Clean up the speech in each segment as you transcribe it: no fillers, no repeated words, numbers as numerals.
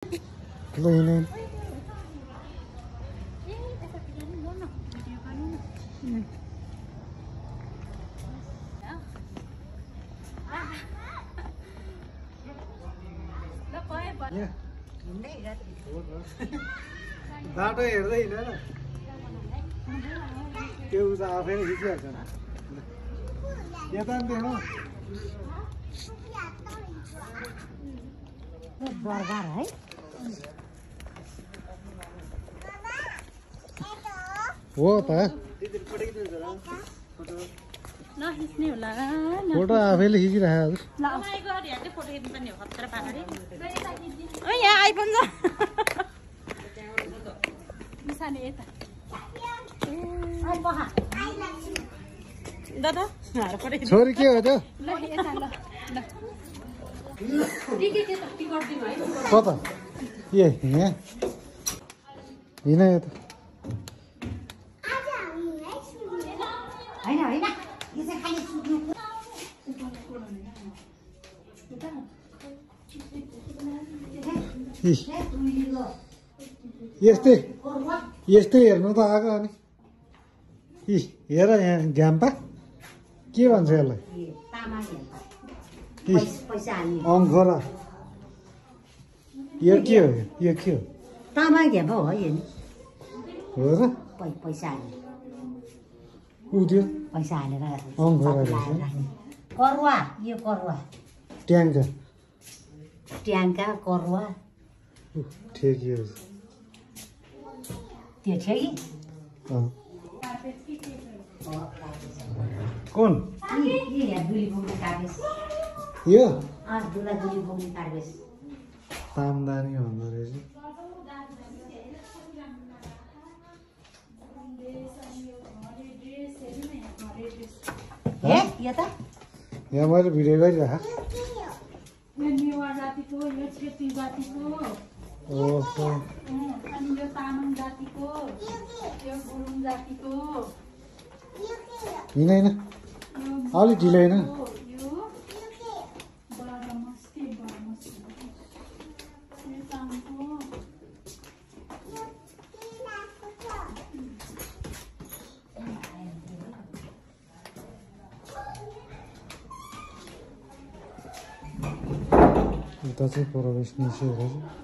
ल हिँड्ने बाटो हेर्दै हिँडेर त्यो उता आफै नै खिचिहाल्छ यता नि देख्नु दरबार है हो त फोटो आफैले खिचिरहेको छोरी के हो त्यो कता ए यहाँ हिँड यो त यस्तै यस्तै हेर्नु त आएको अनि हेर यहाँ घ्याम्पा के भन्छ यसलाई अङ्खरा यो के हो यो के हो तामा घ्याम्पा हो यो नि हो र पैसा हाल्ने ऊ त्यो पैसा हालेर अङ्खरा करुवा यो करुवा ट्याङ्का ट्याङ्का करुवा ठेकी हो त्यो थियो कि कुन दुली बोक्ने कार्बेस यो दुला दुली बोक्ने कार्बेस तामदानी भन्दो रहेछ यो त यहाँ मैले भिडियो गरिराख ओहो अनि यो तामाङ जातिको यो गुरुङ जातिको हिँड होइन अलिक ढिलो होइन यो बारमस्ती यो तामाङको उता चाहिँ प्रवेश निषेध रहेछ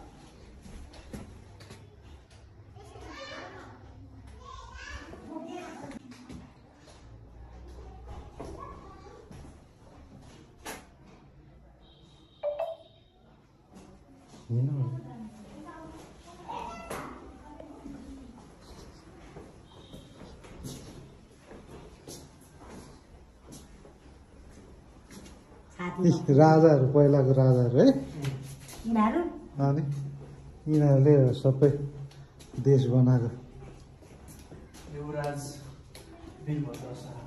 राजाहरू पहिलाको राजाहरू है अनि यिनीहरूले सबै देश बनाएको युवराज वीरभद्र शाह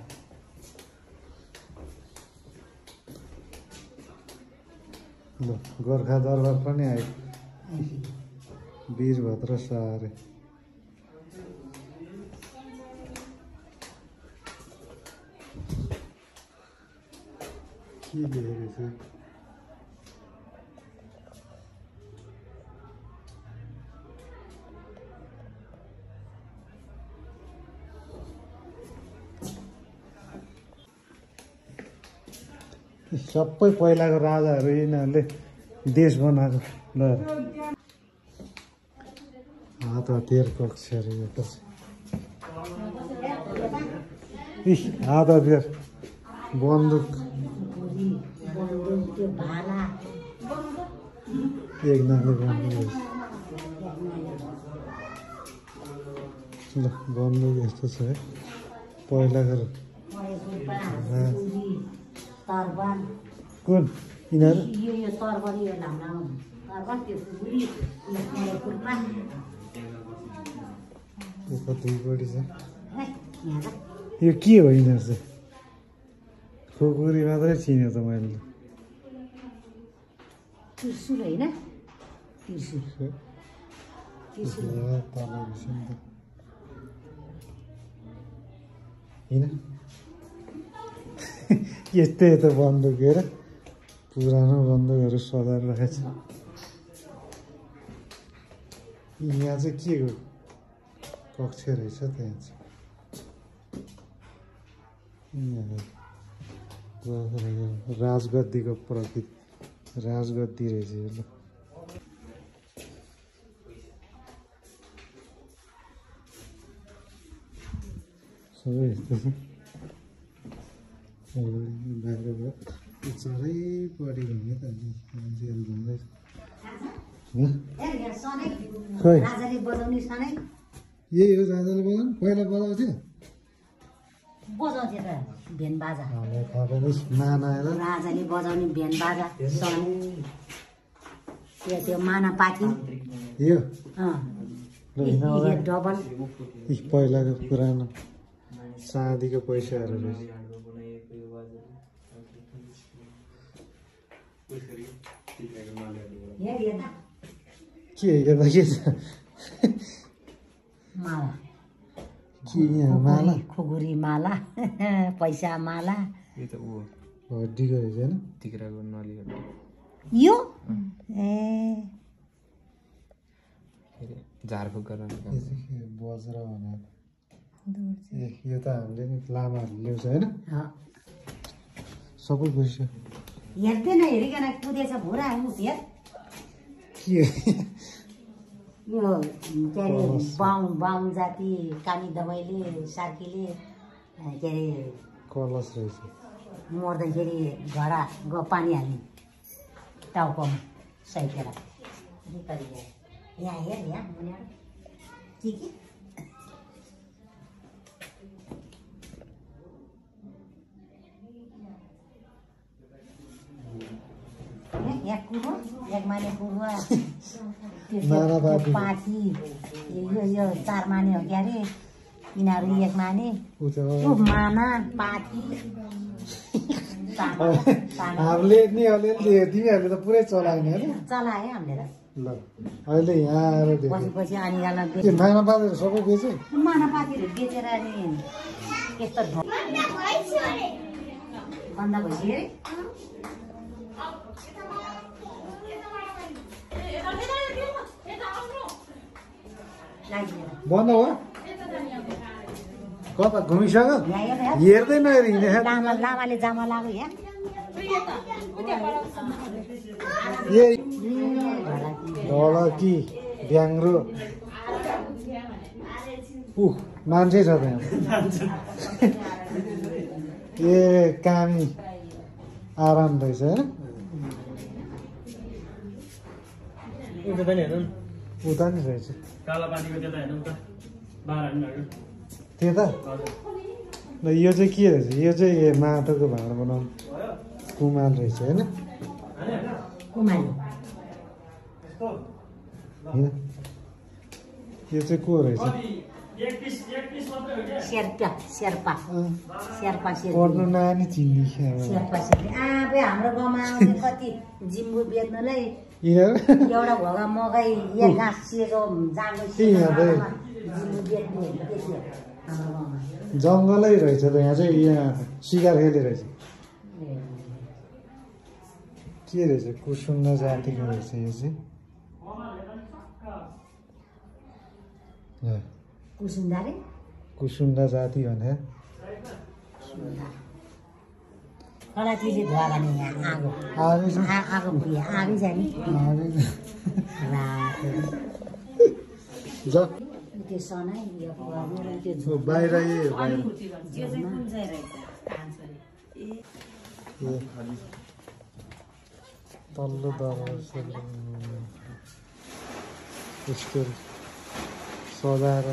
ल गोर्खा दरबार पनि आयो वीरभद्र शाह अरे के लेखेको छ सबै पहिलाको राजाहरू यिनीहरूले देश बनाएको ल हात हतियार कक्ष अरे यो त हात हतियार बन्दुक एक नाले बन्दुक ल बन्दुक यस्तो छ है पहिलाको कुन यिनीहरू कति बढी छ यो के हो यिनीहरू चाहिँ खुकुरी मात्रै चिन्यो त मैले त्रिशुल होइन त्रिशुल होइन यस्तै त बन्दुक हेर पुरानो बन्दुकहरू सजाएर राखेको छ यहाँ चाहिँ के हो कक्ष रहेछ त्यहाँ चाहिँ राजगद्दीको प्रतीक राजगद्दी रहेछ यो ल सबै यस्तो छ बाहिरबाट चारैपट्टि घुम्यो त मान्छेहरू घुम्दैछ खै राजाले बजाउने सधैँ यही हो राजाले बजाउनु पहिला बजाउँथ्यो बजाउँथ्यो त भेन बाजा हामीलाई थाहा पनि मानाएर राजाले बजाउने भेन बाजा सधैँ त्यो माना पाखी यो अँ ल यिनीहरूलाई डबल यी पहिलाको पुरानो चाँदीको पैसाहरू रहेछ के हेर्दा के छ माला के यहाँ माला खुकुरी माला पैसा माला यो त ऊ हड्डीको रहेछ होइन तिग्राको नलीहरू यो ए झारफुक गरेर यो चाहिँ के बज्र भनेर ए यो त हामीले नि लामाहरूले ल्याउँछ होइन अँ। सबै गइसक्यो हेर्दै नहेरिकन कुदेछ भुरा हेर के यो के अरे बाहुन जाति कामी दबाईले सार्कीले के अरे कलश रहेछ मर्दाखेरि घडा पानी हाल्ने टाउकोमा सैकेर यहाँ हेर यहाँ मुनिबाट के यहाँ कुरो एक माने कुरुवा पाखी यो चार माने हो क्या अरे यिनीहरू एक माने यो माना पाखी हामीले नि अलिअलि तिमीहरूले त पुरै चलाएन होइन चलायो हामीले ल अहिले यहाँ आएर देख्यो पछि आनिगाला के माना पातेर सबै बेच्यो माना पाखीहरू बेचेर अनि यस्तो बन्द भइसक्यो अरे बन्द हो कता घुमिसक्यो हेर्दै नहेरी हिँडे लामाले जामा लाग्यो यहाँ यही ढलकी ब्याङ्रो मान्छे छ त्यहाँ ए कामी आराम रहेछ होइन उता नि रहेछ काला पानीको त्यता हेर्नु त बाह्र त्यता ल यो चाहिँ के रहेछ यो चाहिँ माटोको भाँडा बनाउनु कुमाल रहेछ होइन कुमारी यो चाहिँ को रहेछ शेर्पा शेर्पा शेर्पा पढ्नु नानी चिन्ने शेर्पा शेर्पी आफै हाम्रो गाउँमा आउने कति जिम्बु बेच्नुलाई यिनीहरू एउटा भोगा मकै एक घाँस सिएको जाँगो जिम्बु बेच्ने देखियो हाम्रो गाउँमा जङ्गलै रहेछ त यहाँ चाहिँ यहाँ सिकार खेले रहेछ के रहेछ कुसुन्डा जातिको रहेछ यो चाहिँ कुसुन्डा रे कुसुन्डा जाति भने कलातीले धुवा भने यहाँ आगो आगो भुइँ आगै छ नि त्यो सनाइ त्यो बाहिर तल्लो दरवाजा यस्तो सजाएर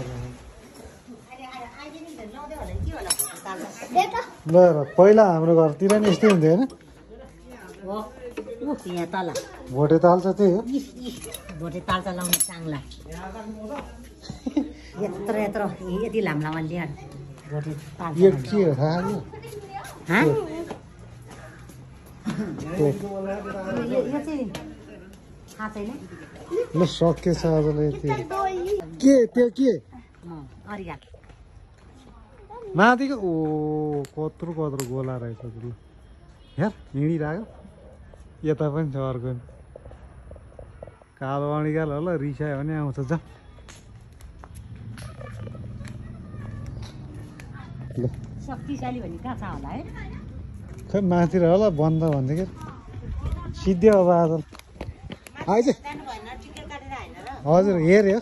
ल पहिला हाम्रो घरतिर नि यस्तै हुन्थ्यो होइन यहाँ तल भोटे ताल्छ त्यही हो भोटे ताल्चा लाउने चाङ्ला यत्रो यत्रो यति लामो लिएर भोटे ताल्छ यो के हो थाहा यो चाहिँ थाहा छैन ल सकेछ आजलाई के त्यो के अरिया माथिको ओ कत्रो कत्रो गोला रहेछ ल हेर हिँडिरहेको यता पनि छ अर्को कालो अँडिगाल होला रिसायो भने आउँछ जा ल शक्तिशाली भन्ने कहाँ छ होला है खै माथि होला बन्द भन्दै के सिद्धि अब बादल आइज हजुर हेऱ्यो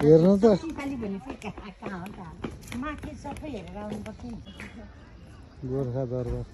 हेर्नु त शक्तिशाली भन्ने चाहिँ कहाँ हो त माथि सबै हेरेर आउनुपर्छ नि गोर्खा दरबार